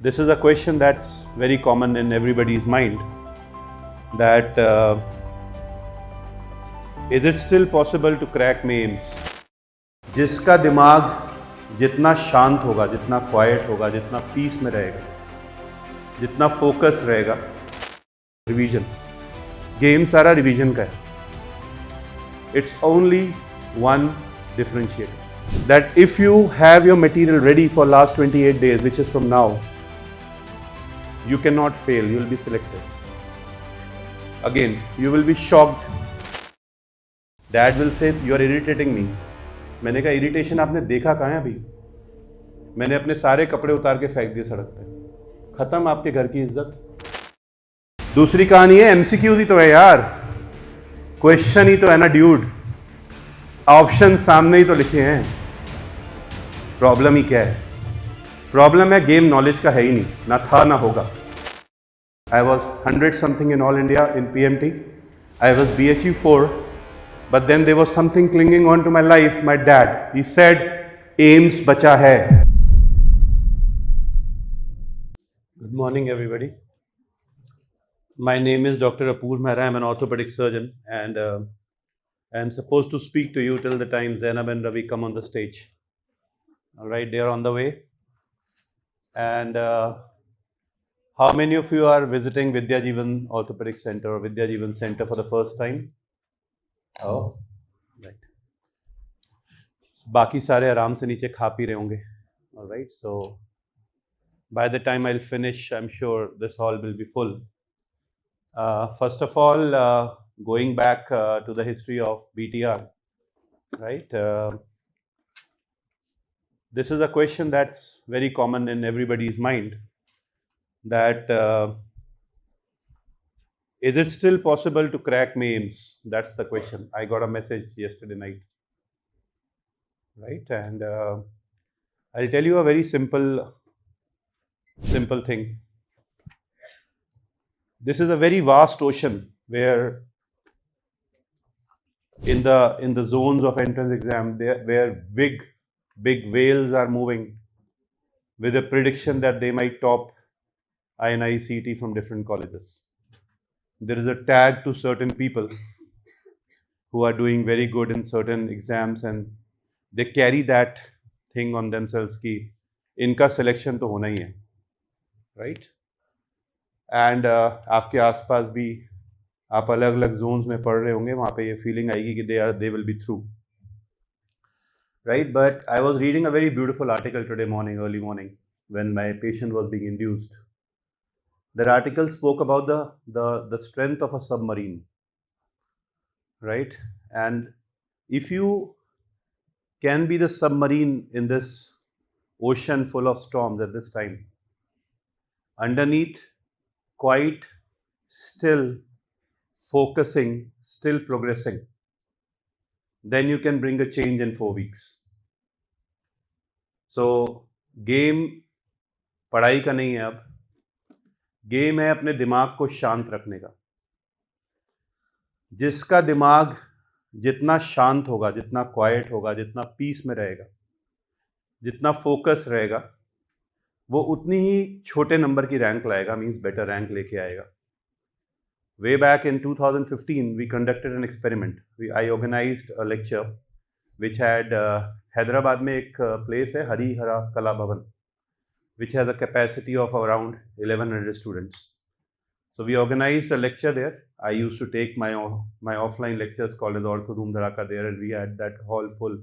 This is a question that's very common in everybody's mind, that is it still possible to crack MEMS? जिसका दिमाग जितना शांत होगा, जितना क्वाइट होगा, जितना पीस में रहेगा, जितना फोकस रहेगा, रिवीजन, गेम सारा रिवीजन का है. It's only one differentiator, that if you have your material ready for last 28 days, which is from now, you cannot fail, you will be selected. Again, you will be shocked. Dad will say, you are irritating me. मैंने कहा irritation आपने देखा कहाँ है अभी? मैंने अपने सारे कपड़े उतार के फेंक दिए सड़क पे. खत्म आपके घर की इज्जत. दूसरी कहानी है एमसीक्यू ही तो है यार, क्वेश्चन ही तो है ना ड्यूड, ऑप्शन सामने ही तो लिखे हैं. प्रॉब्लम ही क्या है? प्रॉब्लम है गेम नॉलेज का है ही नहीं, ना था ना होगा. I was 100 something in All India in PMT. I was BHU 4, but then there was something clinging on to my life. My dad, he said, AIMS bacha hai. Good morning, everybody. My name is Dr. Apoor Mehra. I'm an orthopedic surgeon, and I'm supposed to speak to you till the time Zainab and Ravi come on the stage. All right, they are on the way. And how many of you are visiting Vidya Jeevan Orthopedic Center or Vidya Jeevan Center for the first time? Oh, right. बाकी सारे आराम से नीचे खा P रहे होंगे. All right. So by the time I'll finish, I'm sure this hall will be full. First of all, going back to the history of BTR, right? This is a question that's very common in everybody's mind, that is it still possible to crack MEMS? That's the question. I got a message yesterday night, right? And I'll tell you a very simple thing. This is a very vast ocean where in the zones of entrance exam, where big whales are moving with a prediction that they might top INI CET from different colleges. There is a tag to certain people who are doing very good in certain exams, and they carry that thing on themselves कि इनका selection तो होना ही है, right? And आपके आसपास भी आप अलग अलग zones में पढ़ रहे होंगे, वहाँ पे ये feeling आएगी कि they will be through, right? But I was reading a very beautiful article today morning, early morning, when my patient was being induced. That article spoke about the strength of a submarine, right? And if you can be the submarine in this ocean full of storms at this time, underneath, quite still, focusing, still progressing, then you can bring a change in 4 weeks. So game पढ़ाई का नहीं है, अब game है अपने दिमाग को शांत रखने का. जिसका दिमाग जितना शांत होगा, जितना क्वाइट होगा, जितना पीस में रहेगा, जितना फोकस रहेगा, वो उतनी ही छोटे नंबर की रैंक लाएगा, मींस बेटर रैंक लेके आएगा. Way back in 2015, we conducted an experiment. I organized a lecture which had Hyderabad में एक place है हरिहरा कला भवन, which has a capacity of around 1100 students. So we organized a lecture there. I used to take my offline lectures called as Ortho Dhoom Dharaka there, and we had that hall full.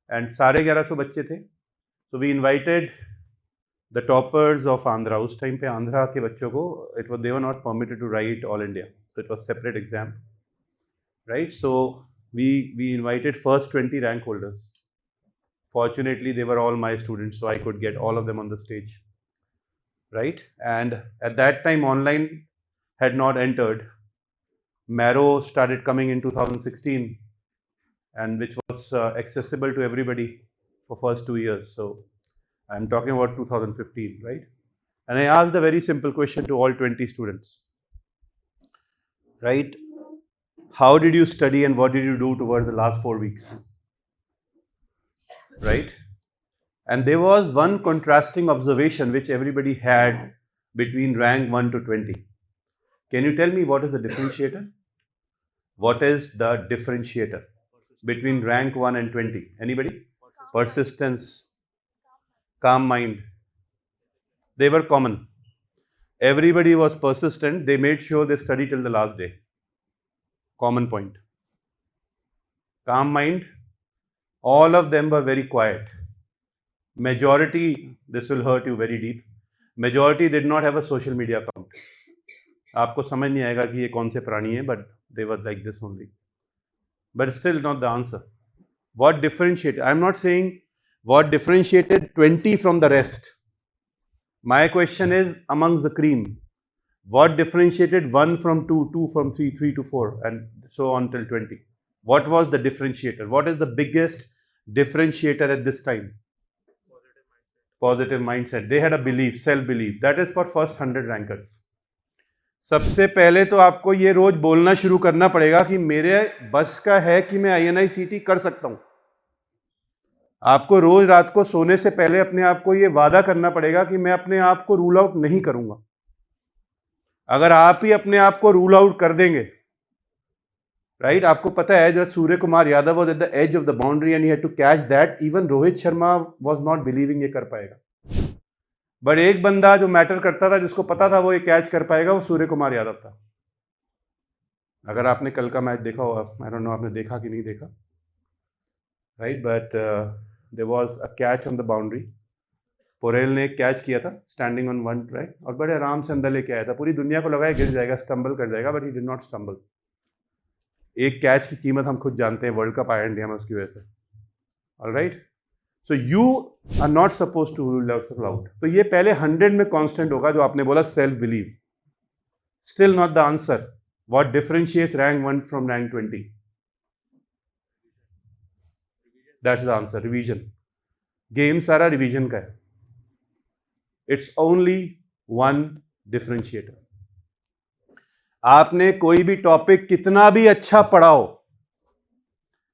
And सारे 1100 बच्चे थे. So we invited the toppers of Andhra. उस time पे आंध्रा के बच्चों को they were not permitted to write All India, so it was separate exam, right? So we invited first 20 rank holders. Fortunately, they were all my students, so I could get all of them on the stage, right? And at that time, online had not entered. Marrow started coming in 2016, and which was accessible to everybody for first 2 years. So I'm talking about 2015, right? And I asked a very simple question to all 20 students, right? How did you study and what did you do towards the last 4 weeks, right? And there was one contrasting observation which everybody had between rank 1 to 20. Can you tell me what is the differentiator? What is the differentiator between rank 1 and 20? Anybody? Persistence, calm mind. They were common. Everybody was persistent. They made sure they studied till the last day. Common point. Calm mind. All of them were very quiet. Majority, this will hurt you very deep. Majority did not have a social media account. आपको समझ नहीं आएगा कि ये कौन से प्राणी हैं, but they were like this only. But still not the answer. What differentiated? I'm not saying what differentiated 20 from the rest. My question is amongst the cream. What differentiated 1 from 2, 2 from 3, 3 to 4, and so on till 20? What was the differentiator? What is the biggest differentiator at this time? Positive mindset. They had a belief, self-belief. That is for first 100 rankers. सबसे पहले तो आपको ये रोज बोलना शुरू करना पड़ेगा कि मेरे बस का है कि मैं INI-CET कर सकता हूं. आपको रोज रात को सोने से पहले अपने आप को ये वादा करना पड़ेगा कि मैं अपने आप को रूल आउट नहीं करूंगा. अगर आप ही अपने आप को रूल आउट कर देंगे, राइट? आपको पता है जब Surya Kumar Yadav was at the edge of the boundary and he had to catch that, even Rohit Sharma was not believing ये कर पाएगा. बट एक बंदा जो मैटर करता था, जिसको पता था वो ये कैच कर पाएगा, वो सूर्य कुमार यादव था. अगर आपने कल का मैच देखा हो, आई डोंट नो आपने देखा कि नहीं देखा, right? But there was a catch on the boundary. Porel ने एक कैच किया था स्टैंडिंग ऑन वन ट्रैक और बड़े आराम से अंदर लेके आया था. पूरी दुनिया को लगा गिर जाएगा, स्टम्बल कर जाएगा, but he did not stumble. एक कैच की कीमत हम खुद जानते हैं, वर्ल्ड कप आया इंडिया में उसकी वजह से. Alright, so you are not suppose to rule out. तो ये पहले 100 में कांस्टेंट होगा जो आपने बोला, self believe. Still not the answer. What differentiates rank 1 from rank 20? That's the answer. Revision. Game सारा रिवीजन का है. It's only one differentiator. आपने कोई भी टॉपिक कितना भी अच्छा पढ़ाओ,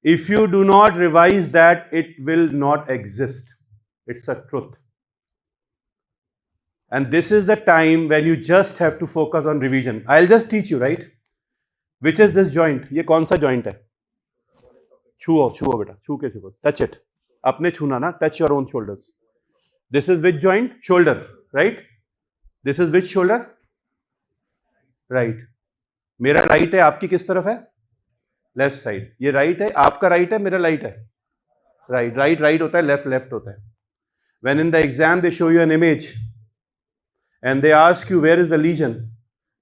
if you do not revise that, it will not exist. It's a truth. And this is the time when you just have to focus on revision. I will just teach you, right? Which is this joint? ये कौन सा joint है? छुओ छुओ बेटा, छू के छुओ. Touch it. अपने छूना ना. Touch your own shoulders. This is which joint? Shoulder, right? This is which shoulder? Right. मेरा राइट है, आपकी किस तरफ है? Left side. ये राइट है, आपका राइट है, मेरा राइट है. राइट राइट राइट होता है, लेफ्ट लेफ्ट होता है. When in the exam they show you an image and they ask you where is the lesion,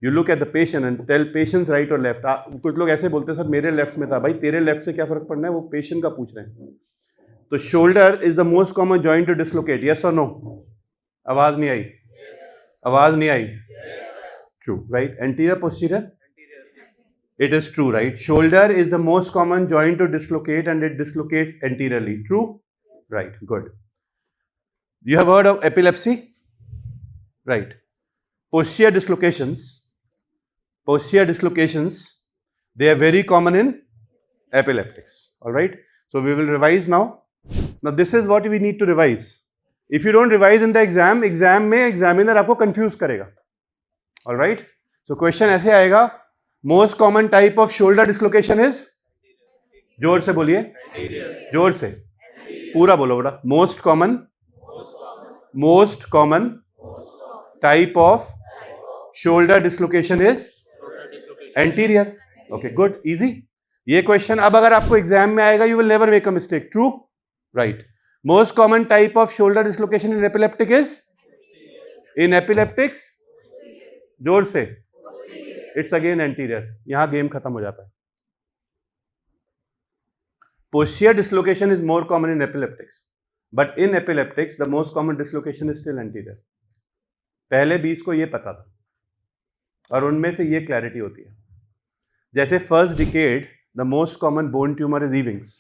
you look at the patient and tell patient's right or left. कुछ लोग ऐसे बोलते हैं sir मेरे left में था. भाई तेरे लेफ्ट से क्या फर्क पड़ना है, वो पेशेंट का पूछ रहे हैं. तो shoulder is the most common joint to dislocate. Yes और नो? आवाज नहीं आई. आवाज नहीं आई. True, right? Anterior posterior? It is true, right? Shoulder is the most common joint to dislocate and it dislocates anteriorly. True, right, good. You have heard of epilepsy, right? Posterior dislocations, they are very common in epileptics. All right, so we will revise now. Now this is what we need to revise. If you don't revise in the exam में examiner आपको confuse करेगा. All right, so question ऐसे आएगा, most common type of shoulder dislocation is? जोर से बोलिए, जोर से, पूरा बोलो बेटा. most common type of shoulder dislocation is anterior. Okay, good, easy. ये क्वेश्चन अब अगर आपको एग्जाम में आएगा, you will never make a mistake. True, right? Most common type of shoulder dislocation in epileptic is? In epileptics, जोर से, it's again anterior. यहां game खत्म हो जाता है. Posterior dislocation is more common in epileptics, but in epileptics the most common dislocation is still anterior. पहले 20 को ये पता था और उनमें से ये क्लैरिटी होती है. जैसे first decade the most common bone tumour is Ewing's,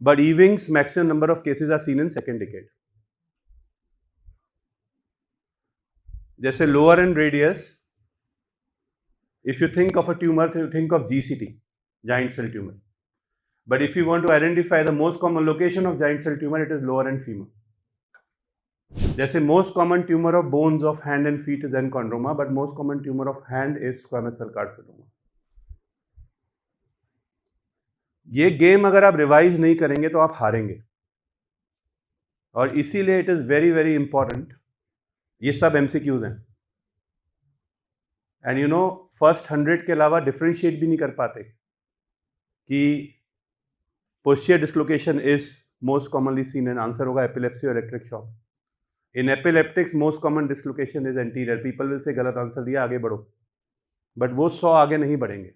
but Ewing's maximum number of cases are seen in second decade. जैसे lower end radius, if you think of a tumour, think of GCT, giant cell tumour. But if you want to identify the most common location of giant cell tumour, it is lower end femur. जैसे most common tumour of bones of hand and feet is एनकॉन्ड्रोमा, but most common tumour of hand is squamous cell carcinoma. ये game अगर आप revise नहीं करेंगे तो आप हारेंगे, और इसीलिए it is very very important. ये सब एमसीक्यूज हैं, एंड यू नो फर्स्ट 100 के अलावा डिफरेंशिएट भी नहीं कर पाते कि posterior dislocation is most commonly seen in. Answer होगा एपिलेप्सी और electric shock. In epileptics most common dislocation is anterior. People will say गलत आंसर दिया, आगे बढ़ो, बट वो 100 आगे नहीं बढ़ेंगे,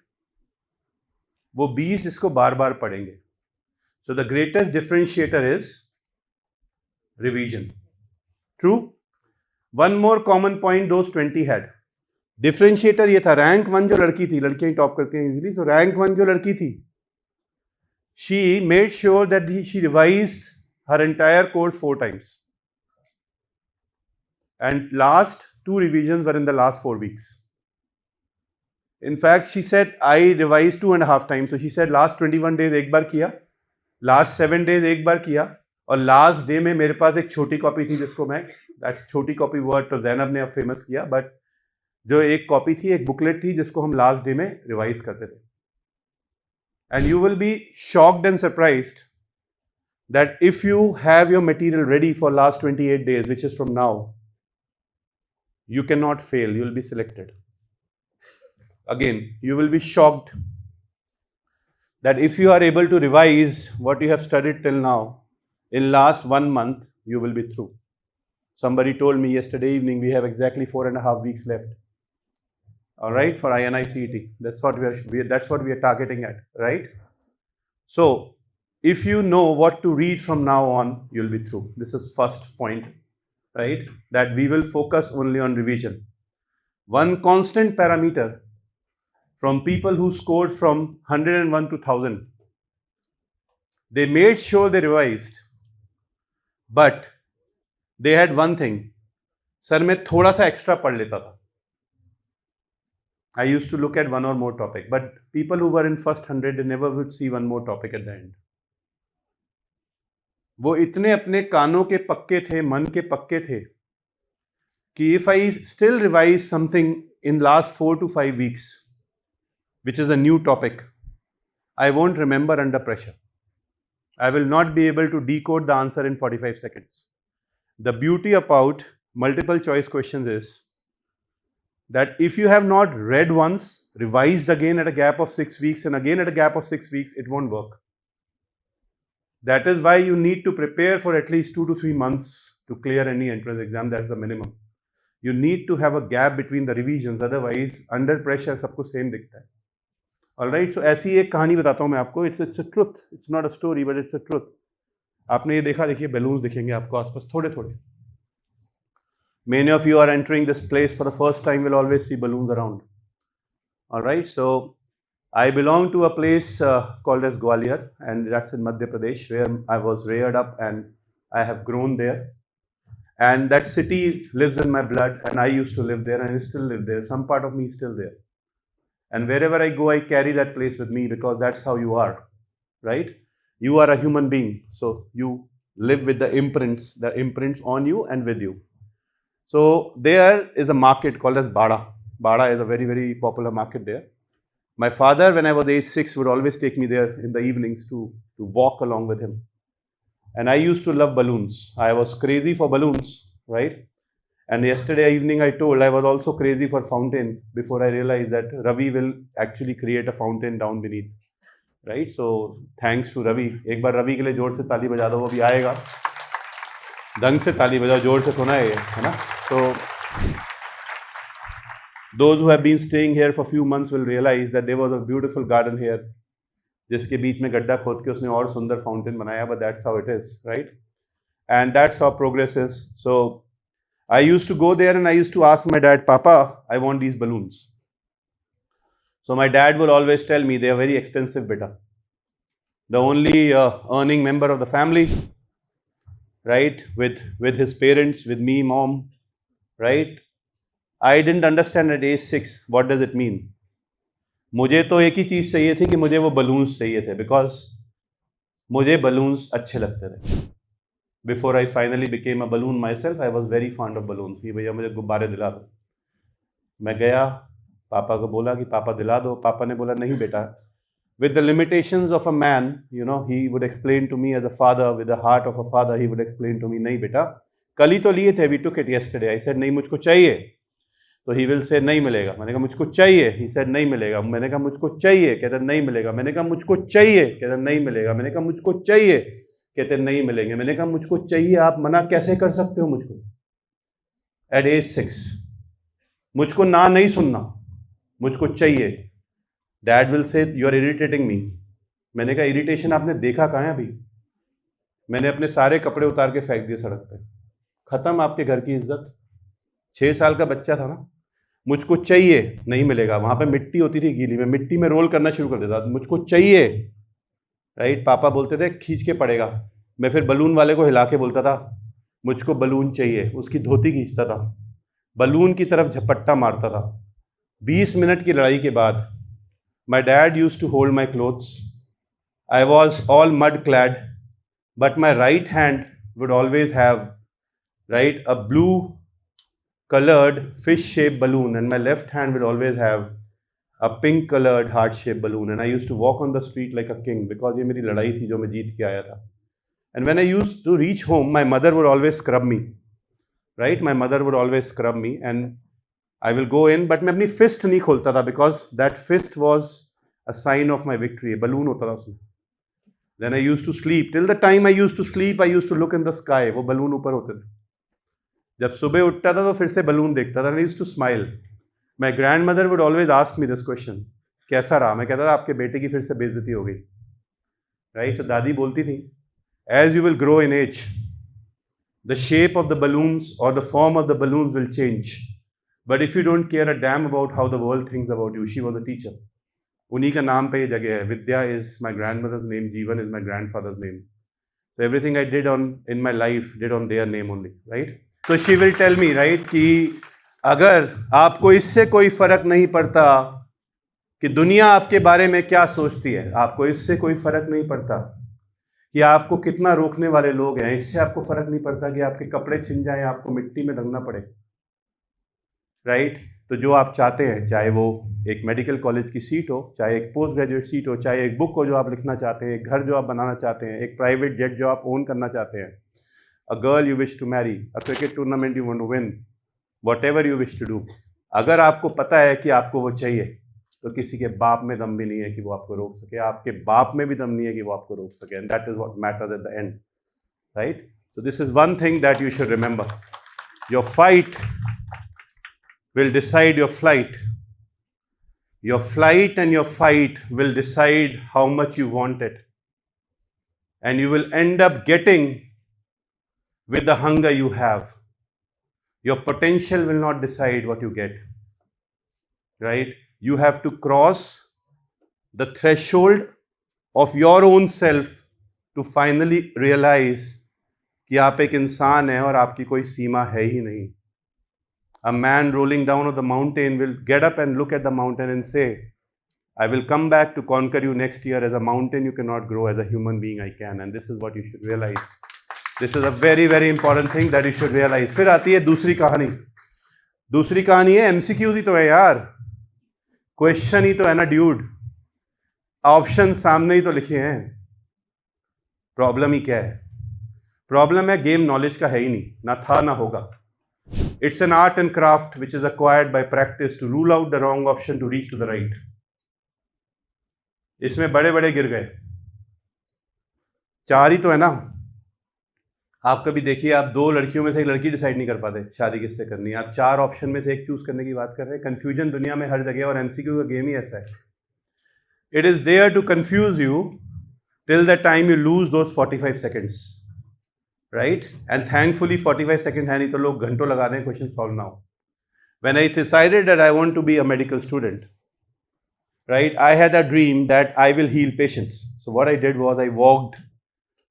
वो 20 इसको बार बार पढ़ेंगे. So the greatest differentiator is revision. True. One more common point those 20 had. Differentiator ये था, रैंक 1 जो लड़की थी, लड़कियां ही टॉप करती हैं यूजुअली, तो रैंक 1 जो लड़की थी, she made sure that she revised her entire course 4 times, and last 2 revisions were in the last 4 weeks. In fact, she said I revised 2.5 times. So she said last 21 days एक बार किया, last 7 days एक बार किया, और last day में मेरे पास एक छोटी copy थी जिसको मैं, छोटी कॉपी वर्ड तो जैनब ने अब फेमस किया, बट जो एक कॉपी थी, एक बुकलेट थी जिसको हम लास्ट डे में रिवाइज करते थे. And you will be shocked and surprised that if you have your material ready for last 28 days, which is from now, you cannot fail. You will be selected. Again, you will be shocked that if you are able to revise what you have studied till now, in last 1 month, you will be through. Somebody told me yesterday evening, we have exactly 4.5 weeks left. All right, for INI-CET. That's what we are targeting at, right? So if you know what to read from now on, you'll be through. This is first point, right? That we will focus only on revision. One constant parameter from people who scored from 101 to 1000, they made sure they revised, but they had one thing, sir मैं थोड़ा सा extra पढ़ लेता था. I used to look at one or more topic, but people who were in first 100, they never would see one more topic at the end. वो इतने अपने कानों के पक्के थे, मन के पक्के थे कि if I still revise something in last 4 to 5 weeks, which is a new topic, I won't remember under pressure. I will not be able to decode the answer in 45 seconds. The beauty about multiple choice questions is that if you have not read once, revised again at a gap of 6 weeks and again at a gap of 6 weeks, it won't work. That is why you need to prepare for at least 2 to 3 months to clear any entrance exam. That's the minimum. You need to have a gap between the revisions, otherwise under pressure सबको same दिखता है. Alright, so ऐसी एक कहानी बताता हूँ मैं आपको. It's a truth. It's not a story, but it's a truth. आपने ये देखा, देखिए balloons दिखेंगे आपको आसपास थोड़े थोड़े. Many of you are entering this place for the first time, will always see balloons around. All right, so I belong to a place called as Gwalior, and that's in Madhya Pradesh, where I was reared up and I have grown there. And that city lives in my blood, and I used to live there and I still live there. Some part of me is still there. And wherever I go, I carry that place with me because that's how you are, right? You are a human being, so you live with the imprints on you and with you. So there is a market called as Bada. Bada is a very, very popular market there. My father, when I was age 6, would always take me there in the evenings to walk along with him. And I used to love balloons. I was crazy for balloons, right? And yesterday evening I told I was also crazy for fountain before I realized that Ravi will actually create a fountain down beneath, right? So thanks to Ravi. एक बार रवि के लिए जोर से ताली बजा दो, वो भी आएगा. ढंग से ताली बजाओ, जोर से सुना है ना? So those who have been staying here for few months will realize that there was a beautiful garden here, जिसके बीच में गड्ढा खोद के उसने और सुंदर फाउंटेन बनाया. But that's how it is, right? And that's how progress is. So I used to go there and I used to ask my dad, Papa, I want these balloons. So my dad will always tell me, they are very expensive, beta. The only earning member of the family, right? With his parents, with me, mom, right? I didn't understand at age 6 what does it mean. मुझे तो एक ही चीज़ चाहिए थी कि मुझे वो balloons चाहिए थे, बिकॉज मुझे बलून्स अच्छे लगते थे. Before I finally became a balloon myself, I was very fond of balloons. कि भैया मुझे गुब्बारे दिला दो. मैं गया, पापा को बोला कि पापा दिला दो. पापा ने बोला नहीं बेटा. With the limitations of a man, you know, he would explain to me as a father, with the heart of a father, he would explain to me, नहीं बेटा, कल ही तो लिए थे, we took it yesterday. I said नहीं मुझको चाहिए. तो he will say नहीं मिलेगा. मैंने कहा मुझको चाहिए. He said नहीं मिलेगा. मैंने कहा मुझको चाहिए. कहते नहीं मिलेगा. मैंने कहा मुझको चाहिए. कहते नहीं मिलेगा. मैंने कहा मुझको चाहिए. कहते नहीं मिलेंगे. मैंने कहा मुझको चाहिए. आप मना कैसे कर सकते हो मुझको? At age 6, मुझको ना नहीं सुनना, मुझको चाहिए. Dad will say you are irritating me. मैंने कहा इरिटेशन आपने देखा कहाँ है अभी? मैंने अपने सारे कपड़े उतार के फेंक दिए सड़क पे. खत्म आपके घर की इज्जत. 6 साल का बच्चा था ना. मुझको चाहिए. नहीं मिलेगा. वहां पे मिट्टी होती थी गीली में, मिट्टी में रोल करना शुरू कर देता. मुझको चाहिए. राइट. पापा बोलते थे खींच के पड़ेगा. मैं फिर बलून वाले को हिला के बोलता था मुझको बलून चाहिए. उसकी धोती खींचता था, बलून की तरफ झपट्टा मारता था. 20 मिनट की लड़ाई के बाद my dad used to hold my clothes. I was all mud clad, but my right hand would always have, right, a blue colored fish shaped balloon, and my left hand would always have a pink colored heart shaped balloon. And I used to walk on the street like a king, because ये मेरी लड़ाई थी जो मैं जीत के आया था. And when I used to reach home, my mother would always scrub me, right? My mother would always scrub me, and I will go in, but मैं अपनी fist नहीं खोलता था, because that fist was a sign of my victory. balloon होता था उसमें. Then I used to sleep. Till the time I used to sleep, I used to look in the sky. वो balloon ऊपर होते थे. जब सुबह उठता था तो फिर से balloon देखता था. I used to smile. My grandmother would always ask me this question. कैसा रहा? मैं कहता था आपके बेटे की फिर से बेइज्जती हो गई. Right? So दादी बोलती थी, as you will grow in age, the shape of the balloons or the form of the balloons will change. But if you don't care a damn about how the world thinks about you, she was a teacher. उन्हीं का नाम पे ये जगह है. विद्या is my grandmother's name. जीवन is my grandfather's name. So everything I did in my life did on their name only, right? So she will tell me, right, कि अगर आपको इससे कोई फर्क नहीं पड़ता कि दुनिया आपके बारे में क्या सोचती है, आपको इससे कोई फर्क नहीं पड़ता कि आपको कितना रोकने वाले लोग हैं, इससे आपको फर्क नहीं पड़ता कि आपके कपड़े छिन जाए, आपको मिट्टी में रंगना पड़े, राइट? तो जो आप चाहते हैं, चाहे वो एक मेडिकल कॉलेज की सीट हो, चाहे एक पोस्ट ग्रेजुएट सीट हो, चाहे एक बुक हो जो आप लिखना चाहते हैं, एक घर जो आप बनाना चाहते हैं, एक प्राइवेट जेट जो आप ओन करना चाहते हैं, a girl you wish to marry, a cricket tournament you want to win, whatever you wish to do, अगर आपको पता है कि आपको वो चाहिए, तो किसी के बाप में दम भी नहीं है कि वो आपको रोक सके. आपके बाप में भी दम नहीं है कि वो आपको रोक सके. And that is what matters at the end, right? So this is one thing that you should remember. Your fight will decide your flight. Your flight and your fight will decide how much you want it. And you will end up getting with the hunger you have. Your potential will not decide what you get. Right? You have to cross the threshold of your own self to finally realize कि आप एक इंसान हैं और आपकी कोई सीमा है ही नहीं. A man rolling down on the mountain will get up and look at the mountain and say, I will come back to conquer you next year. As a mountain you cannot grow, as a human being I can. And this is what you should realize. This is a very, very important thing that you should realize. फिर आती है दूसरी कहानी. दूसरी कहानी है MCQ ही तो है यार. क्वेश्चन ही तो है ना ड्यूड. ऑप्शन सामने ही तो लिखे हैं. प्रॉब्लम ही क्या है? प्रॉब्लम है गेम नॉलेज का है ही नहीं. ना था ना होगा. It's an art and craft which is acquired by practice to rule out the wrong option to reach to the right. इसमें बड़े बड़े गिर गए. 4 ही तो है ना. आप कभी देखिए, आप 2 लड़कियों में से एक लड़की डिसाइड नहीं कर पाते शादी किससे करनी है. आप 4 ऑप्शन में से एक चूज करने की बात कर रहे हैं. कंफ्यूजन दुनिया में हर जगह, और MCQ का गेम ही ऐसा है. It is there to confuse you till the time you lose those 45 seconds. Right? And thankfully 45 seconds है नहीं तो लोग घंटों लगा दें क्वेश्चन सॉल्व ना हो. When I decided that I want to be a medical student, right, I had a dream that I will heal patients. So what I did was I walked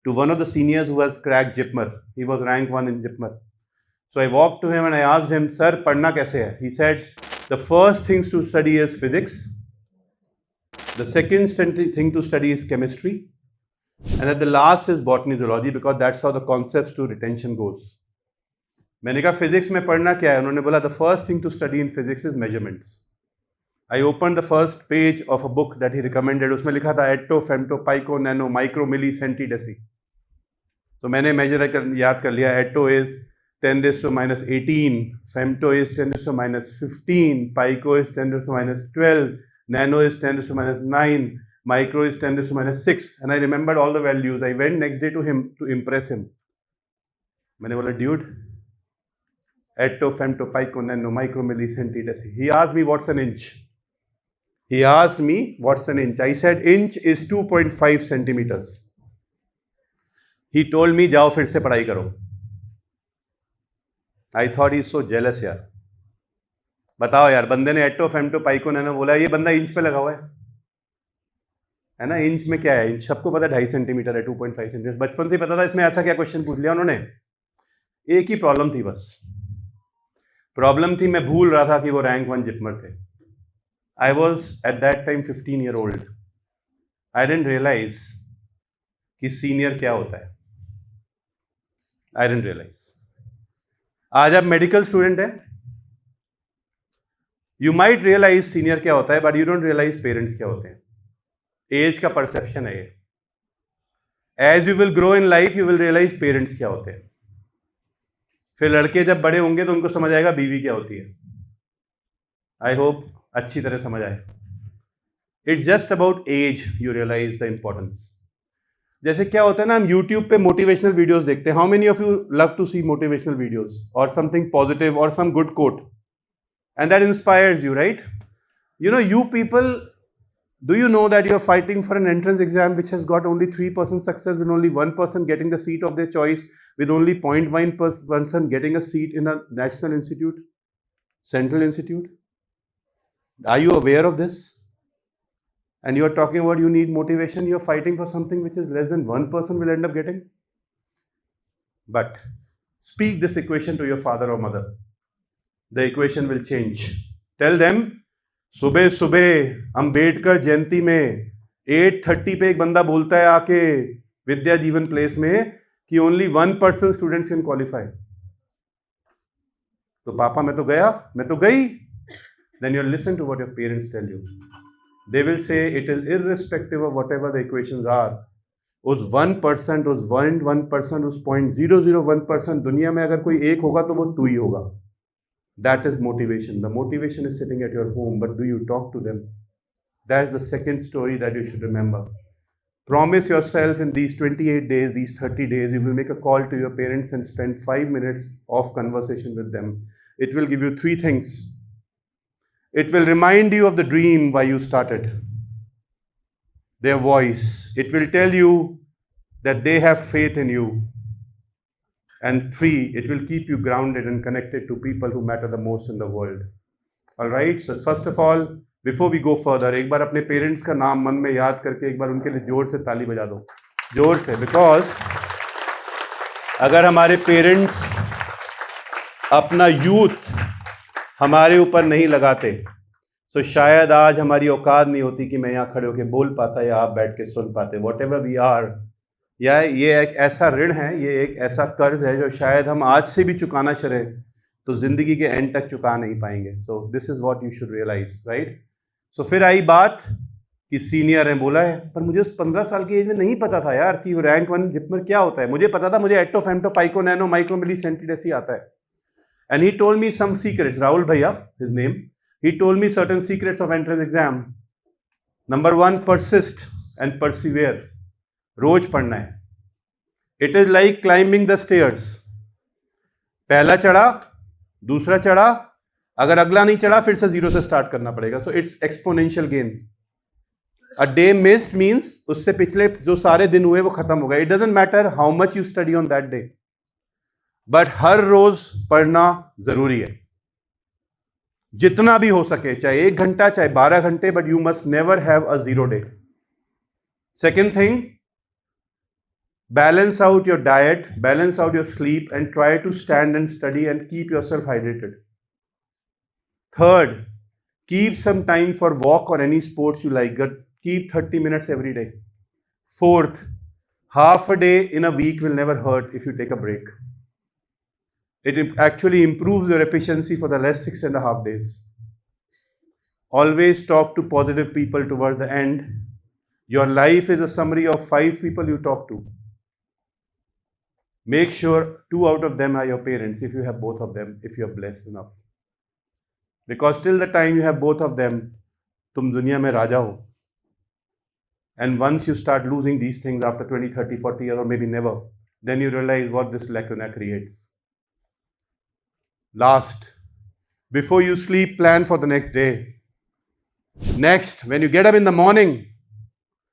to one of the seniors who has cracked JIPMER. He was rank 1 in JIPMER. So I walked to him and I asked him, sir, पढ़ना कैसे है? He said, the first things to study is physics. The second thing to study is chemistry. and at the last is botany zoology because that's how the concepts to retention goes. मैंने कहा physics में पढ़ना क्या है? उन्होंने बोला the first thing to study in physics is measurements. I opened the first page of a book that he recommended. उसमें लिखा था एटो, फेमटो, पाइको, नैनो, माइक्रो, मिली, सेंटी, डेसी. तो मैंने मेजर याद कर लिया. एटो is 10⁻18, femto is 10⁻15, pico is 10⁻12, nano is 10⁻9, micro is 10⁻6, and I remembered all the values. I went next day to him to impress him. मैंने बोला, dude, atto, femto, pico, nano, micro, milli, centi, deci. He asked me what's an inch. I said inch is 2.5 centimeters. He told me जाओ फिर से पढ़ाई करो. I thought he's so jealous यार. बताओ यार, बंदे ने एटो, फेमटो, पाइको, नैनो बोला, ये बंदा इंच पे लगा हुआ है ना. इंच में क्या है? इंच सबको पता है 2.5 सेंटीमीटर है, 2.5 सेंटीमीटर. बचपन से पता था. इसमें ऐसा क्या क्वेश्चन पूछ लिया उन्होंने? एक ही प्रॉब्लम थी बस. प्रॉब्लम थी मैं भूल रहा था कि वो रैंक 1 जिपमर थे. I was at that time 15 year old. I didn't realise कि सीनियर क्या होता है. I didn't realise. आज आप मेडिकल स्टूडेंट हैं, यू माइट रियलाइज सीनियर क्या होता है, but you don't realise parents क्या होते हैं. एज का परसेप्शन है ये. As you will grow in life you will realise parents क्या होते हैं. फिर लड़के जब बड़े होंगे तो उनको समझ आएगा बीवी क्या होती है. आई होप अच्छी तरह समझ आए. It's just about as you realise the importance. जैसे क्या होता है ना, हम YouTube पे मोटिवेशनल वीडियोस देखते हैं. How many of you love to see motivational videos और समथिंग पॉजिटिव और some good quote and that inspires you, right? You know, you people, do you know that you are fighting for an entrance exam which has got only 3% success and only 1% getting the seat of their choice, with only 0.1% getting a seat in a national institute, central institute? Are you aware of this? And you are talking about you need motivation, you are fighting for something which is less than 1% will end up getting. But speak this equation to your father or mother. The equation will change. Tell them, सुबह सुबह अंबेडकर जयंती में 8:30 पे एक बंदा बोलता है आके विद्या जीवन प्लेस में कि ओनली 1% स्टूडेंट्स कैन क्वालिफाई. तो पापा मैं तो गई. Then you listen to what your parents tell you. They will say it is irrespective of whatever the equations are. उस 1%, उस 0.1%, उस 0.001% दुनिया में अगर कोई एक होगा तो वो तू ही होगा. That is motivation. The motivation is sitting at your home, but do you talk to them? That's the second story that you should remember. Promise yourself in these 28 days, these 30 days, you will make a call to your parents and spend 5 minutes of conversation with them. It will give you 3 things. It will remind you of the dream why you started. Their voice. It will tell you that they have faith in you. And 3, it will keep you grounded and connected to people who matter the most in the world. All right? So first of all, before we go further, एक बार अपने parents का नाम मन में याद करके एक बार उनके लिए जोर से ताली बजा दो. जोर से. बिकॉज अगर हमारे पेरेंट्स अपना यूथ हमारे ऊपर नहीं लगाते तो शायद आज हमारी औकात नहीं होती कि मैं यहाँ खड़े होकर बोल पाता या आप बैठ के सुन पाते. व्हाटएवर वी आर, या ये एक ऐसा ऋण है, ये एक ऐसा कर्ज है जो शायद हम आज से भी चुकाना चाहें तो जिंदगी के एंड तक चुका नहीं पाएंगे. So this is what you should realise, right? So फिर आई बात कि सीनियर है बोला है, पर मुझे उस 15 साल की एज में नहीं पता था यार कि रैंक 1 जिपमर क्या होता है. मुझे पता था, मुझे एटो, फेमटो, पाइको, नैनो, माइक्रो, मिली, सेंटी, डेसी आता है. And he told me some secrets. Rahul Bhaiya, his name. He told me certain secrets of entrance exam. Number 1, persist and persevere. रोज पढ़ना है. It is like climbing the stairs. पहला चढ़ा, दूसरा चढ़ा, अगर अगला नहीं चढ़ा फिर से 0 से स्टार्ट करना पड़ेगा. So it's exponential gain. A day missed means उससे पिछले जो सारे दिन हुए वो खत्म हो गए. It doesn't matter how much you study on that day. But हर रोज पढ़ना जरूरी है, जितना भी हो सके, चाहे 1 घंटा चाहे 12 घंटे, but you must never have a 0 day. Second thing, balance out your diet, balance out your sleep and try to stand and study and keep yourself hydrated. Third, keep some time for walk और any sports you like. Keep 30 minutes every day. Fourth, half a day in a week will never hurt if you take a break. It actually improves your efficiency for the last 6.5 days. Always talk to positive people towards the end. Your life is a summary of 5 people you talk to. Make sure 2 out of them are your parents, if you have both of them, if you are blessed enough. Because till the time you have both of them, tum duniya mein raja ho. And once you start losing these things after 20, 30, 40 years, or maybe never, then you realize what this lacuna creates. Last, before you sleep, plan for the next day. Next, when you get up in the morning,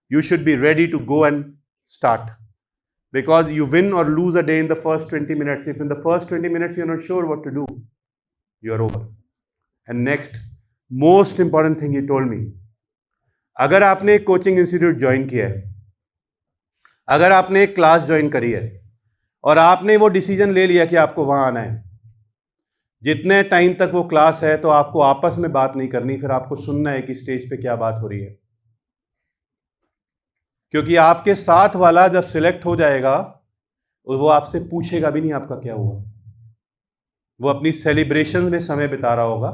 you should be ready to go and start. Because you win or lose a day in the first 20 minutes. If in the first 20 minutes you're not sure what to do, you're over. And next, most important thing he told me, अगर आपने एक coaching institute join किया है, अगर आपने एक class join करी है और आपने वो डिसीजन ले लिया कि आपको वहां आना है, जितने टाइम तक वो क्लास है तो आपको आपस में बात नहीं करनी, फिर आपको सुनना है कि स्टेज पे क्या बात हो रही है. क्योंकि आपके साथ वाला जब सिलेक्ट हो जाएगा वो आपसे पूछेगा भी नहीं आपका क्या हुआ. वो अपनी सेलिब्रेशन में समय बिता रहा होगा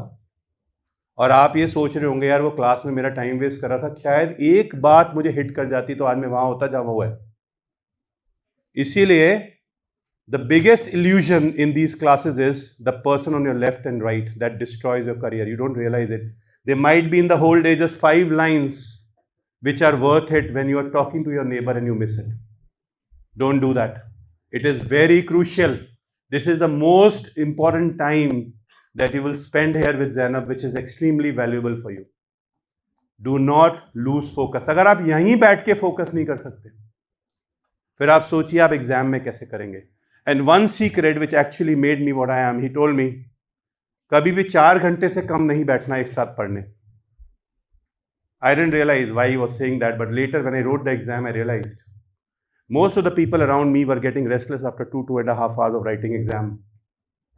और आप ये सोच रहे होंगे यार वो क्लास में मेरा टाइम वेस्ट कर रहा था, शायद एक बात मुझे हिट कर जाती तो आज मैं वहां होता जहां वो है. इसीलिए the biggest illusion in these classes is the person on your left and right that destroys your career. You don't realise it. They might be in the whole day just 5 lines which are worth it when you are talking to your neighbor and you miss it. Don't do that. It is very crucial. This is the most important time that you will spend here with Zainab, which is extremely valuable for you. Do not lose focus. अगर आप यहीं बैठ के focus नहीं कर सकते, फिर आप सोचिए आप एग्जाम में कैसे करेंगे. And one secret which actually made me what I am, he told me, कभी भी 4 घंटे से कम नहीं बैठना एक साथ पढ़ने. I didn't realize why he was saying that, but later when I wrote the exam, I realized most of the people around me were getting restless after 2.5 hours of writing exam.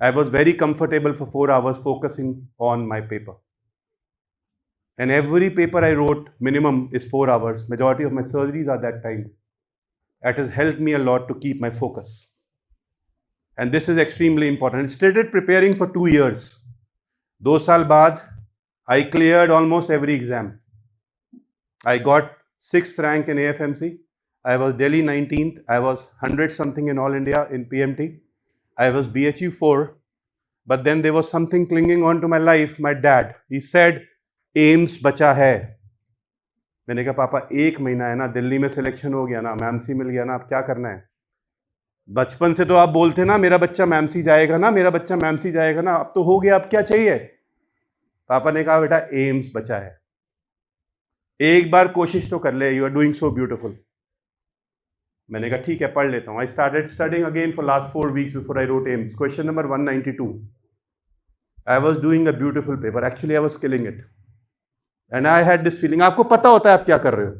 I was very comfortable for 4 hours focusing on my paper. And every paper I wrote, minimum is 4 hours. Majority of my surgeries are that time. That has helped me a lot to keep my focus. And this is extremely important. I started preparing for 2 years. 2 साल बाद, I cleared almost every exam. I got 6th rank in AFMC. I was Delhi 19th. I was 100 something in All India in PMT. I was BHU 4. But then there was something clinging on to my life. My dad, he said, AIIMS बचा है. मैंने कहा पापा 1 महीना है ना, दिल्ली में selection हो गया ना, मैमसी मिल गया ना, अब क्या करना है. बचपन से तो आप बोलते ना मेरा बच्चा मैमसी जाएगा ना, मेरा बच्चा मैमसी जाएगा ना, अब तो हो गया, अब क्या चाहिए. पापा ने कहा बेटा एम्स बचा है, एक बार कोशिश तो कर ले, you are doing so beautiful. मैंने कहा ठीक है पढ़ लेता हूँ. I started studying again for last 4 weeks before I wrote AIIMS. Question number 192. I was doing a beautiful paper. Actually I was killing it and I had this feeling. आपको पता होता है आप क्या कर रहे हो,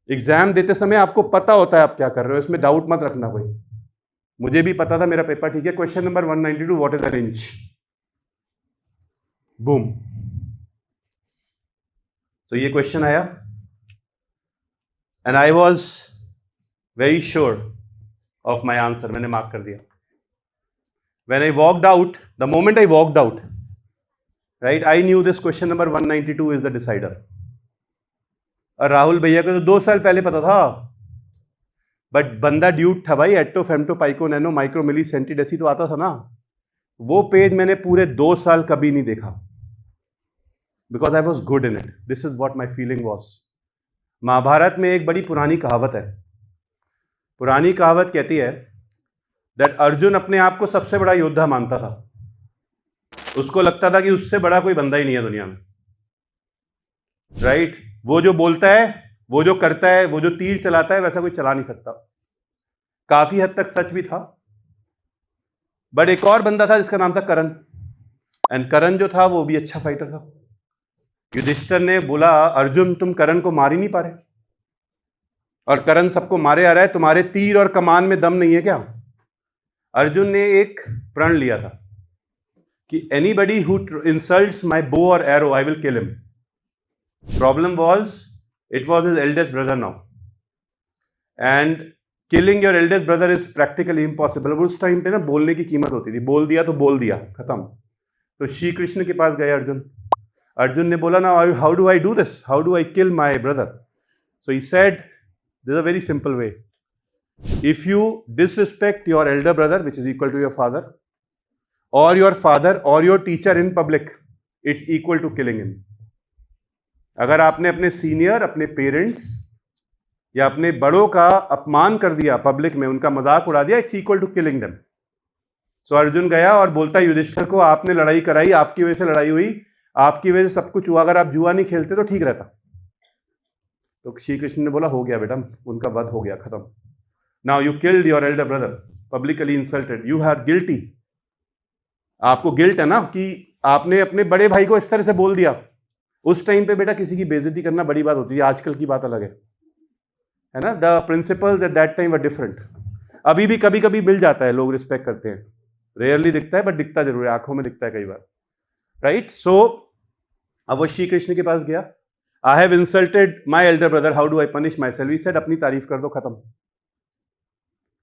एग्जाम देते समय आपको पता होता है आप क्या कर रहे हो, इसमें डाउट मत रखना कोई. मुझे भी पता था मेरा पेपर ठीक है. Question number 192, what is an inch. Boom. तो ये क्वेश्चन आया and I was very sure of my answer. मैंने मार्क कर दिया. When I walked out, the moment I walked out, right, I knew this question number 192 is the decider. और राहुल भैया को तो 2 साल पहले पता था, बट बंदा ड्यूट था भाई. एट्टो फेम्टो पाइको नैनो माइक्रो मिली सेंटीडेसी तो आता था ना. वो पेज मैंने पूरे 2 साल कभी नहीं देखा, because I was good in it. This is what my feeling was. Mahabharata में एक बड़ी पुरानी कहावत है. पुरानी कहावत कहती है दैट अर्जुन अपने आप को सबसे बड़ा योद्धा मानता था. उसको लगता था कि उससे बड़ा कोई बंदा ही नहीं है दुनिया में. राइट? वो जो बोलता है, वो जो करता है, वो जो तीर चलाता है, वैसा कोई चला नहीं सकता. काफी हद तक सच भी था. बट एक और बंदा था जिसका नाम था करण. एंड करण जो था वो भी अच्छा फाइटर था. युधिष्ठिर ने बोला अर्जुन तुम करण को मार ही नहीं पा रहे, और करण सबको मारे आ रहा है, तुम्हारे तीर और कमान में दम नहीं है क्या. अर्जुन ने एक प्रण लिया था कि एनीबडी हु इंसल्ट्स माय बो और arrow I will kill him. Problem was it was his eldest brother now, and killing your eldest brother is practically impossible. उस टाइम पे ना बोलने की कीमत होती थी, बोल दिया तो बोल दिया, खत्म। तो श्री कृष्ण के पास गए अर्जुन। अर्जुन ने बोला ना, how do I do this, how do I kill my brother? So he said, this a very simple way, if you disrespect your elder brother which is equal to your father or your teacher in public, it's equal to killing him. अगर आपने अपने senior, अपने parents या अपने बड़ों का अपमान कर दिया पब्लिक में, उनका मजाक उड़ा दिया, it's equal to killing them. So Arjun गया और बोलता युधिष्ठिर को, आपने लड़ाई कराई, आपकी वजह से लड़ाई हुई, आपकी वजह से सब कुछ हुआ, अगर आप जुआ नहीं खेलते तो ठीक रहता। तो श्री कृष्ण ने बोला, हो गया बेटा, उनका वध हो गया, खत्म। Now you killed your elder brother, publicly insulted, you are guilty. आपको गिल्ट है ना कि आपने अपने बड़े भाई को इस तरह से बोल दिया। उस टाइम पे बेटा किसी की बेइज्जती करना बड़ी बात होती है, आजकल की बात अलग है ना। The principles eight that time were different. अभी भी कभी कभी मिल जाता है, लोग रिस्पेक्ट करते हैं, रेयरली दिखता है बट दिखता जरूर है, आंखों में दिखता है कई बार, राइट। सो अब वो श्री कृष्ण के पास गया, I have insulted my elder brother, how do I punish myself? He said, अपनी तारीफ कर दो, खत्म।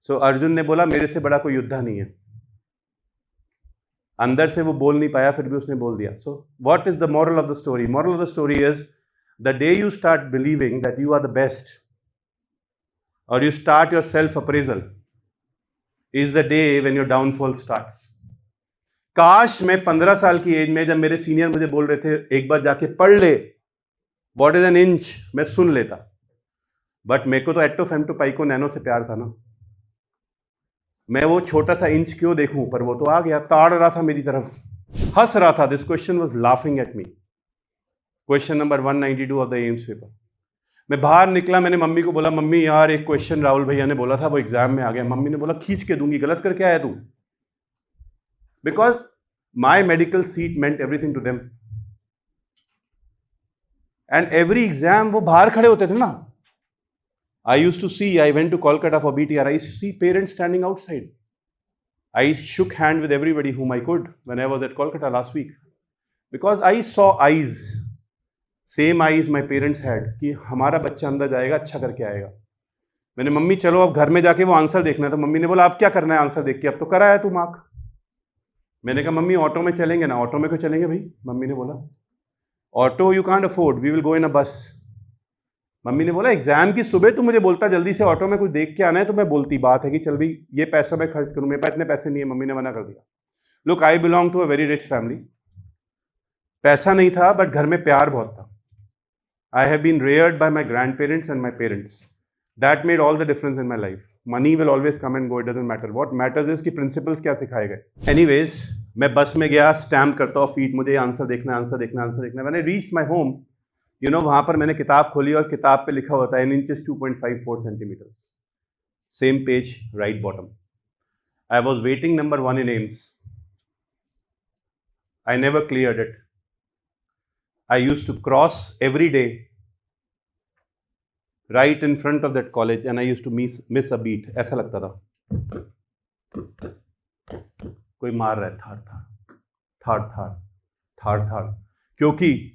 सो अर्जुन ने बोला, मेरे से बड़ा कोई योद्धा नहीं है। अंदर से वो बोल नहीं पाया, फिर भी उसने बोल दिया। So what is the moral of the story? Moral of the story is, the day you start believing that you are the best और you start your self appraisal is the day when your downfall starts. काश मैं 15 साल की as में, जब मेरे senior मुझे बोल रहे थे एक बार जाके पढ़ ले व्हाट इज एन इंच, मैं सुन लेता। बट मेरे को तो एटो फेमटो पाइको नैनो से प्यार था ना, मैं वो छोटा सा इंच क्यों देखूं? पर वो तो आ गया, ताड़ रहा था मेरी तरफ, हंस रहा था। This question was laughing at me. Question number 192 of the AIIMS paper. मैं बाहर निकला, मैंने मम्मी को बोला, मम्मी यार एक क्वेश्चन राहुल भैया ने बोला था, वो एग्जाम में आ गया। मम्मी ने बोला, खींच के दूंगी, गलत करके आया तू? Because my medical seat meant everything to them and every exam वो बाहर खड़े होते थे ना। I used to see, I went to Kolkata for BTR, I used to see parents standing outside. I shook hand with everybody whom I could when I was at Kolkata last week. Because I saw eyes, same eyes my parents had, कि हमारा बच्चा अंदर जाएगा, अच्छा करके आएगा। मैंने, mummy चलो अब घर में जाके वो आंसर देखना है। तो मम्मी ने बोला, अब क्या करना है आंसर देख के? अब तो कराया तू मार्क। मैंने कहा, मम्मी ऑटो में चलेंगे ना? ऑटो में क्यों चलेंगे भाई? मम्मी ने बोला, auto you can't afford, we will go in a bus. Mummy ने बोला, एग्जाम की सुबह तू मुझे बोलता जल्दी से ऑटो में कुछ देख के आना है, तो मैं बोलती, बात है कि चल भाई ये पैसा मैं खर्च करूं, मेरे पास इतने पैसे नहीं है। मम्मी ने मना कर दिया। Look, I belong to a very rich family. पैसा नहीं था बट घर में प्यार बहुत था। I have been reared by my grandparents and my parents. That made all the difference in my life. Money will always come and go, it doesn't matter. What matters is कि principles क्या सिखाए गए। Anyways, मैं बस में गया, stamp करता हूँ फीट, मुझे आंसर देखना, आंसर देखना, आंसर देखना। मैंने reach my home, you know, वहां पर मैंने किताब खोली और किताब पे लिखा होता है in inches 2.54 centimetres, same page, right bottom. I was waiting number 1 in AIIMS. I never cleared it. I used to cross every day right in front of that college and I used to miss a beat. ऐसा लगता था कोई मार रहा है, थाड़ थाड़ थाड़ थाड़ थाड़ थाड़, क्योंकि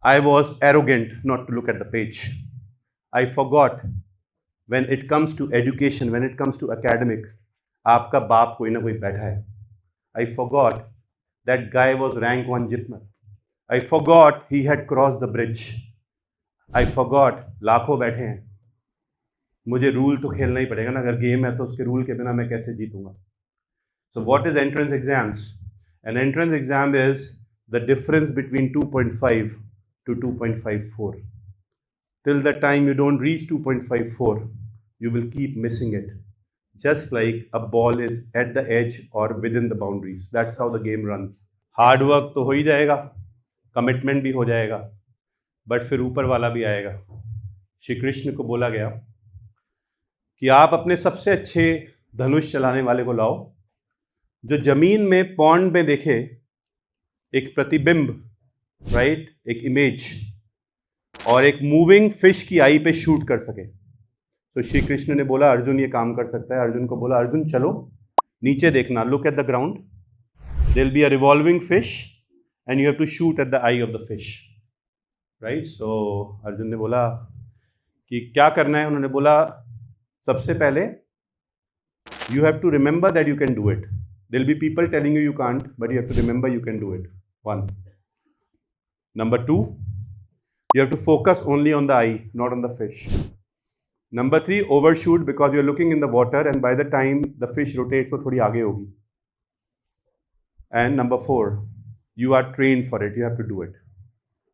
I was arrogant not to look at the page. I forgot when it comes to education, when it comes to academic, आपका बाप कोई ना कोई बैठा है। I forgot that guy was rank 1 जितना। I forgot he had crossed the bridge. I forgot लाखों बैठे हैं। मुझे रूल तो खेलना ही पड़ेगा ना, अगर गेम है तो उसके रूल के बिना मैं कैसे जीतूंगा। So what is entrance exams? An entrance exam is the difference between 2.5 to 2.54. Till the time you don't reach 2.54, you will keep missing it. Just like a ball is at the edge or within the boundaries. That's how the game runs. Hard work तो हो ही जाएगा, commitment भी हो जाएगा, but फिर ऊपर वाला भी आएगा। श्री कृष्ण को बोला गया कि आप अपने सबसे अच्छे धनुष चलाने वाले को लाओ, जो जमीन में पॉन्ड में देखे एक प्रतिबिंब, राइट, एक इमेज, और एक मूविंग फिश की आई पे शूट कर सके। तो श्री कृष्ण ने बोला, अर्जुन ये काम कर सकता है। अर्जुन को बोला, अर्जुन चलो नीचे देखना, look at the ground, there will be a revolving fish and you have to shoot at the eye of the fish, right. So Arjun ने बोला कि क्या करना है? उन्होंने बोला, सबसे पहले you have to remember that you can do it. There'll be people telling you you can't, but you have to remember you can do it. 1. Number 2, you have to focus only on the eye, not on the fish. Number 3, overshoot because you're looking in the water and by the time the fish rotates, so थोड़ी आगे होगी. And number 4, you are trained for it. You have to do it.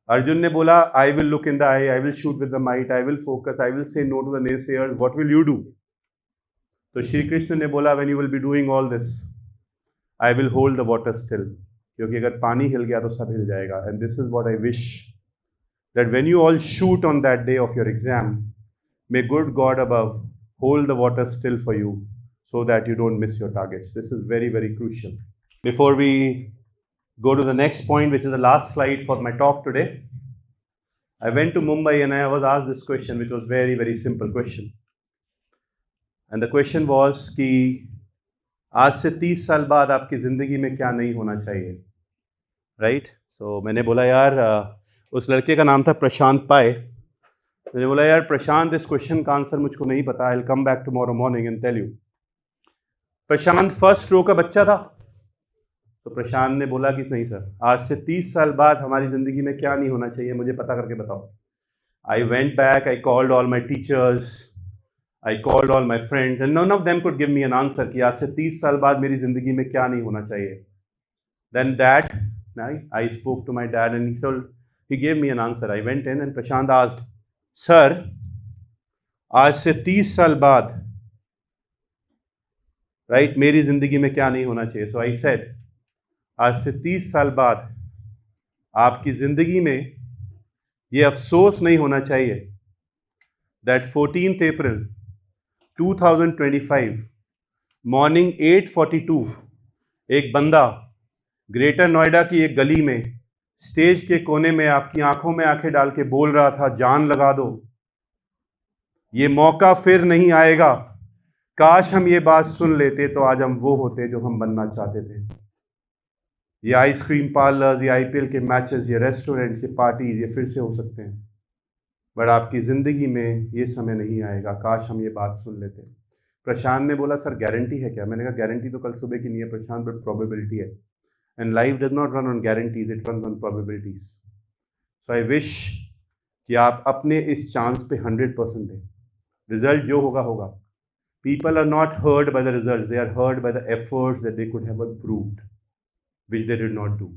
Arjun ने बोला, I will look in the eye, I will shoot with the might, I will focus, I will say no to the naysayers. What will you do? तो श्री कृष्ण ने बोला, when you will be doing all this, I will hold the water still. क्योंकि अगर पानी हिल गया तो सब हिल जाएगा. And this is what I wish, that when you all shoot on that day of your exam, may good God above hold the water still for you so that you don't miss your targets. This is very, very crucial. Before we go to the next point, which is the last slide for my talk today, I went to Mumbai and I was asked this question, which was very, very simple question. And the question was कि आज से 30 साल बाद आपकी ज़िंदगी में क्या नहीं होना चाहिए, राइट? सो मैंने बोला यार, उस लड़के का नाम था प्रशांत पाए. मैंने बोला यार प्रशांत, इस क्वेश्चन का आंसर मुझको नहीं पता. I will come back tomorrow morning and tell you. Prashant first row का बच्चा था. तो प्रशांत ने बोला कि नहीं सर, आज से 30 साल बाद हमारी ज़िंदगी में क्या नहीं होना चाहिए, मुझे पता करके बताओ. I went back, I called all my teachers, I called all my friends and none of them could give me an answer कि आज से 30 साल बाद मेरी ज़िंदगी में क्या नहीं होना चाहिए. Then dad, I spoke to my dad and he gave me an answer. I went in and Prashant asked, Sir, आज से 30 साल बाद, right, मेरी ज़िंदगी में क्या नहीं होना चाहिए. So I said, आज से 30 साल बाद आपकी ज़िंदगी में ये अफसोस नहीं होना चाहिए that 14th April 2025 मॉर्निंग 8:42 एक बंदा ग्रेटर नोएडा की एक गली में स्टेज के कोने में आपकी आंखों में आंखें डाल के बोल रहा था, जान लगा दो, ये मौका फिर नहीं आएगा. काश हम ये बात सुन लेते तो आज हम वो होते जो हम बनना चाहते थे. ये आइसक्रीम पार्लर्स, ये आईपीएल के मैचेस, ये रेस्टोरेंट्स, ये पार्टीज, ये फिर से हो सकते हैं, बट आपकी ज़िंदगी में ये समय नहीं आएगा. काश हम ये बात सुन लेते. प्रशांत ने बोला, सर गारंटी है क्या? मैंने कहा गारंटी तो कल सुबह की नहीं है प्रशांत, बट प्रोबेबिलिटी है. And life does not run on guarantees, it run on probabilities. So I wish कि आप अपने इस चांस पे 100% दें. रिजल्ट जो होगा होगा. People are not hurt by the result, they are hurt by the efforts that they could have improved which they did not do.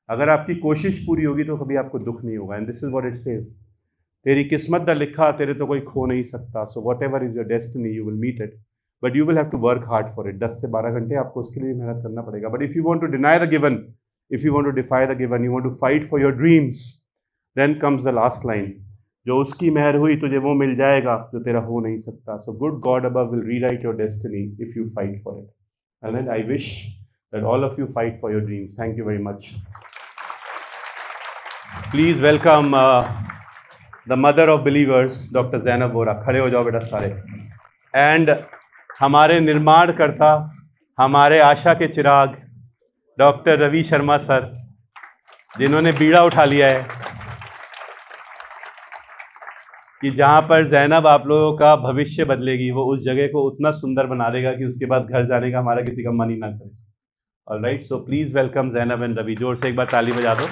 अगर आपकी कोशिश पूरी होगी तो कभी आपको दुख नहीं होगा. And this is what it says, तेरी किस्मत दा लिखा तेरे तो कोई खो नहीं सकता. So whatever is your destiny you will meet it, but you will have to work hard for it. 10 से 12 घंटे आपको उसके लिए मेहनत करना पड़ेगा. But if you want to deny the given, if you want to defy the given, you want to fight for your dreams, then comes the last line, जो उसकी मेहर हुई तुझे वो मिल जाएगा जो तेरा हो नहीं सकता. So good God above will rewrite your destiny if you fight for it. And I wish that all of you fight for your dreams. Thank you very much. Please welcome the mother of believers, doctor Zainab Vora. खड़े हो जाओ बेटा सारे. And हमारे निर्माण करता, हमारे आशा के चिराग, डॉक्टर रवि शर्मा सर, जिन्होंने बीड़ा उठा लिया है कि जहाँ पर जैनब आप लोगों का भविष्य बदलेगी, वो उस जगह को उतना सुंदर बना देगा कि उसके बाद घर जाने का हमारा किसी का मन ही ना करे. Alright, so please welcome Zainab and Ravi. जोर से एक बार ताली बजा दो.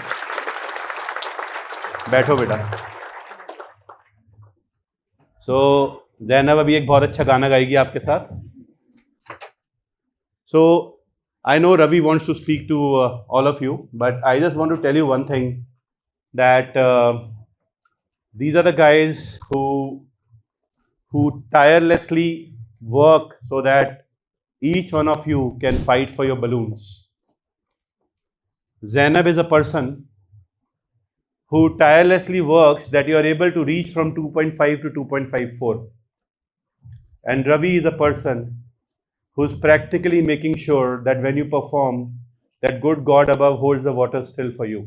बैठो बेटा. सो जैनब अभी एक बहुत अच्छा गाना गाएगी आपके साथ. So I know Ravi wants to speak to all of you, but I just want to tell you one thing, that these are the guys who tirelessly work so that each one of you can fight for your balloons. Zainab is a person who tirelessly works that you are able to reach from 2.5 to 2.54. And Ravi is a person who's practically making sure that when you perform, that good God above holds the water still for you.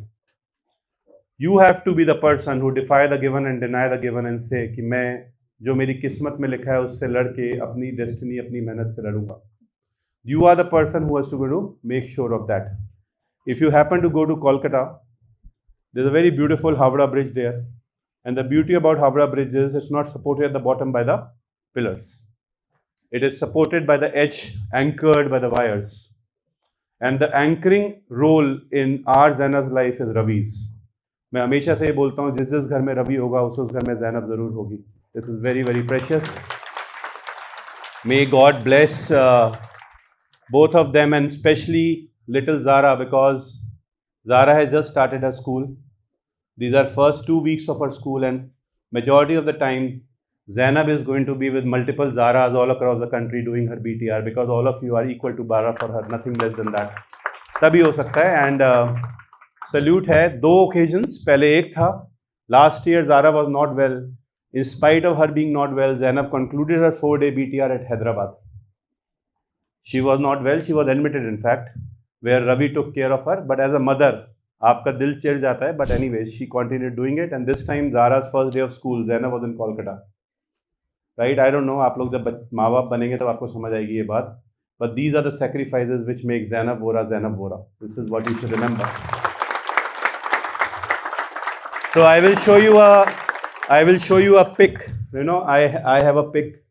You have to be the person who defy the given and deny the given and say कि मैं जो मेरी किस्मत में लिखा है उससे लड़ के अपनी डेस्टिनी, अपनी मेहनत से लड़ूंगा. You are the person who has to go to make sure of that. If you happen to go to Kolkata, there's a very beautiful Howrah Bridge there. And the beauty about Howrah Bridge is it's not supported at the bottom by the pillars. It is supported by the edge, anchored by the wires. And the anchoring role in our Zainab's life is Ravi's. मैं हमेशा से ये बोलता हूँ, जिस घर में रवि होगा उस घर में ज़ैनब ज़रूर होगी. This is very, very precious. May God bless both of them, and especially little Zara, because Zara has just started her school. These are first 2 weeks of her school, and majority of the time Zainab is going to be with multiple Zaras all across the country doing her BTR, because all of you are equal to Bara for her, nothing less than that. तभी हो सकता है. And salute है. 2 occasions, पहले एक था, last year Zara was not well. In spite of her being not well, Zainab concluded her 4-day BTR at Hyderabad. She was not well, she was admitted in fact, where Ravi took care of her. But as a mother, आपका दिल चिढ़ जाता है. But anyways, she continued doing it, and this time Zara's first day of school, Zainab was in Kolkata. Right? I don't know, आप लोग जब माँ बाप बनेंगे तब आपको समझ आएगी ये बात. But these are the sacrifices which make Zainab Vora Zainab Vora. This is what you should remember. So I will show you a pic. You know, I have a pic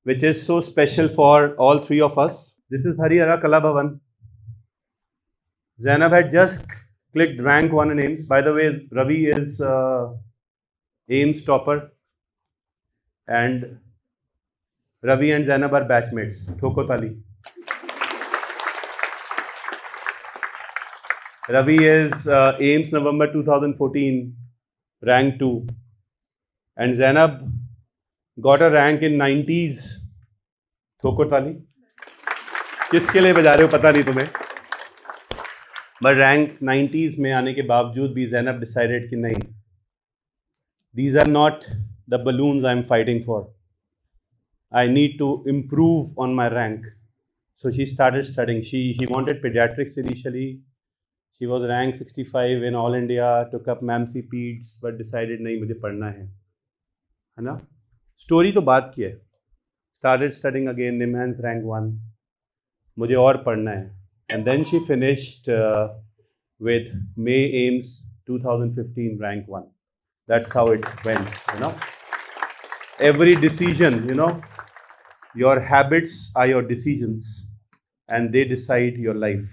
which is so special for all 3 of us. This is Harihara Kala Bhavan. Zainab had just clicked rank 1 in AIIMS. By the way, Ravi is AIIMS topper, and Ravi and Zainab are batchmates. Thoko tali. Ravi is AIIMS November 2014, rank 2, and Zainab got a rank in 90s. Thoko tali. किसके लिए बजा रहे हो पता नहीं तुम्हें. But rank 90s में आने के बावजूद भी Zainab decided कि नहीं, these are not the balloons I am fighting for. I need to improve on my rank. So she started studying. She wanted pediatrics initially. She was ranked 65 in all India, took up MAMC Peds, but decided नहीं मुझे पढ़ना है ना. Story तो बात की है. Started studying again, NIMHANS rank 1. मुझे और पढ़ना है. And then she finished with May AIIMS 2015 rank 1. That's how it went, you know. Every decision, you know, your habits are your decisions, and they decide your life.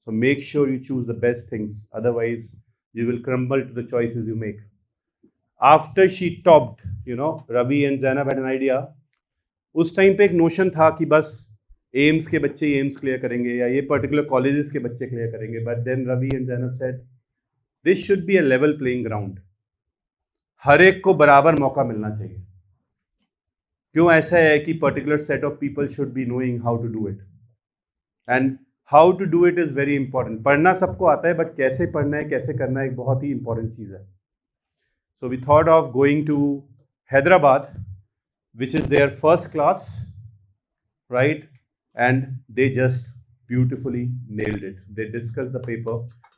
So make sure you choose the best things, otherwise you will crumble to the choices you make. After she topped, you know, Ravi and Zainab had an idea. उस time पे एक notion था कि बस AIIMS के बच्चे AIIMS clear करेंगे या ये पर्टिकुलर कॉलेजेस के बच्चे क्लियर करेंगे. But then Ravi and Zainab said this should be a level playing ground. हर एक को बराबर मौका मिलना चाहिए. क्यों ऐसा है कि particular set of people should be knowing how to do it, and how to do it is very important. पढ़ना सबको आता है, बट कैसे पढ़ना है, कैसे करना है, एक बहुत ही इंपॉर्टेंट चीज़ है. So we thought of going to Hyderabad, which is their first class, right? And they just beautifully nailed it. They discussed the paper.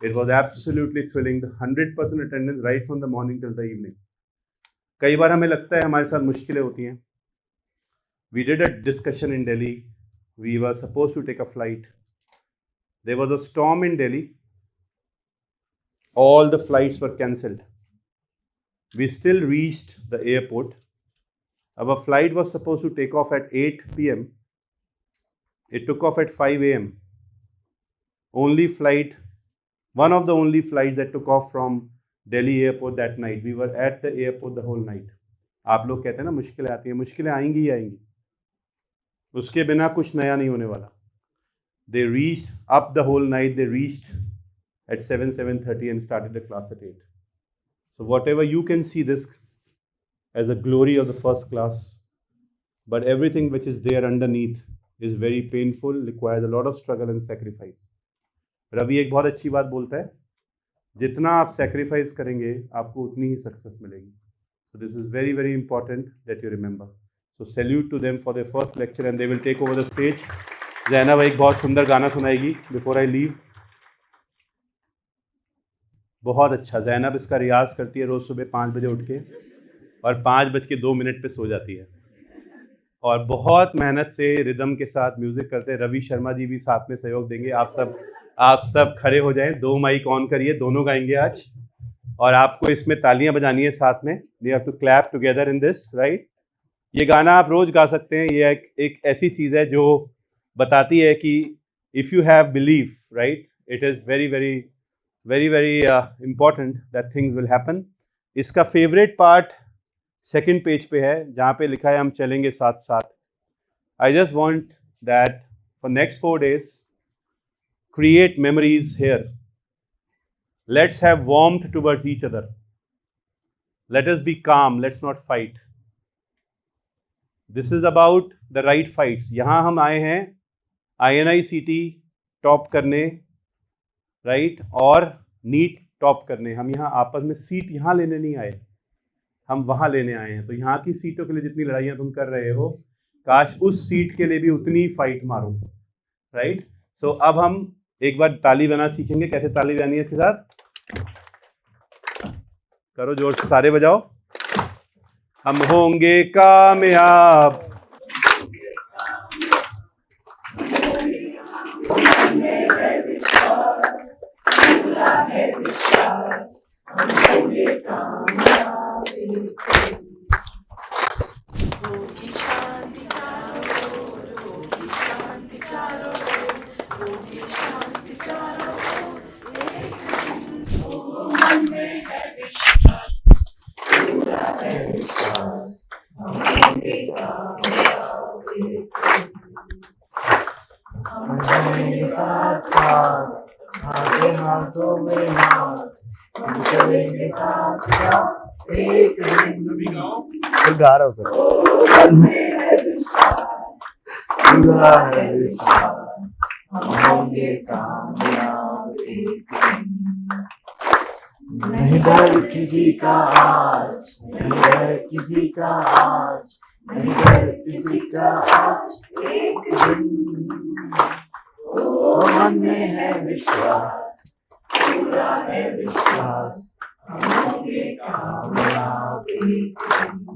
It was absolutely thrilling. The 100% attendance right from the morning till the evening. कई बार हमें लगता है हमारे साथ मुश्किलें होती हैं. We did a discussion in Delhi. We were supposed to take a flight. There was a storm in Delhi. All the flights were cancelled. We still reached the airport. Our flight was supposed to take off at 8 p.m. It took off at 5 a.m. One of the only flights that took off from Delhi airport that night. We were at the airport the whole night. आप लोग कहते हैं ना मुश्किलें आती हैं, मुश्किलें आएंगी ही आएंगी. उसके बिना कुछ नया नहीं होने वाला. They reached up the whole night. They reached at 7:30 and started the class at 8. So whatever you can see this as a glory of the first class, but everything which is there underneath is very painful, requires a lot of struggle and sacrifice. Ravi एक बहुत अच्छी बात बोलता है, जितना आप sacrifice करेंगे आपको उतनी ही success मिलेगी. So this is very, very important that you remember. So salute to them for their first lecture, and they will take over the stage. Zainab एक बहुत सुंदर गाना सुनाएगी before I leave. बहुत अच्छा. ज़ैनब इसका रियाज करती है रोज़ सुबह 5 बजे उठ के, और 5:02 पे सो जाती है, और बहुत मेहनत से रिदम के साथ म्यूज़िक करते हैं. रवि शर्मा जी भी साथ में सहयोग देंगे. आप सब खड़े हो जाएं, 2 माइक ऑन करिए, दोनों गाएंगे आज, और आपको इसमें तालियां बजानी है साथ में. You have to clap together in this, right? ये गाना आप रोज गा सकते हैं। ये एक ऐसी चीज है जो बताती है कि if you have belief, right, it is very very very very important that things will happen. इसका फेवरेट पार्ट सेकंड पेज पे है, जहाँ पे लिखा है हम चलेंगे साथ साथ। I just want that for next 4 days create memories here. Let's have warmth towards each other. Let us be calm. Let's not fight. This is about the right fights. यहाँ हम आए हैं INICT टॉप करने, right, और NEET top करने। हम यहाँ आपस में सीट यहाँ लेने नहीं आए, हम वहाँ लेने आए हैं। तो यहाँ की सीटों के लिए जितनी लड़ाइयाँ तुम कर रहे हो, काश उस सीट के लिए भी उतनी फाइट मारो, राइट। सो अब हम एक बार ताली बना सीखेंगे। कैसे ताली बजानी है इसके साथ? करो जोर से, सारे बजाओ। हम होंगे कामयाब, साथ साथ आगे हाथों में हाथ, हम चलेंगे साथ साथ एक दिन। तो गा रहा हूँ सर। पूरा है विश्वास, हम होंगे कामयाब एक दिन। नहीं डर किसी का आज, नहीं डर किसी का आज, नहीं डर किसी का आज एक दिन। मन में है विश्वास, पूरा है विश्वास, हम होंगे कामयाब एक दिन।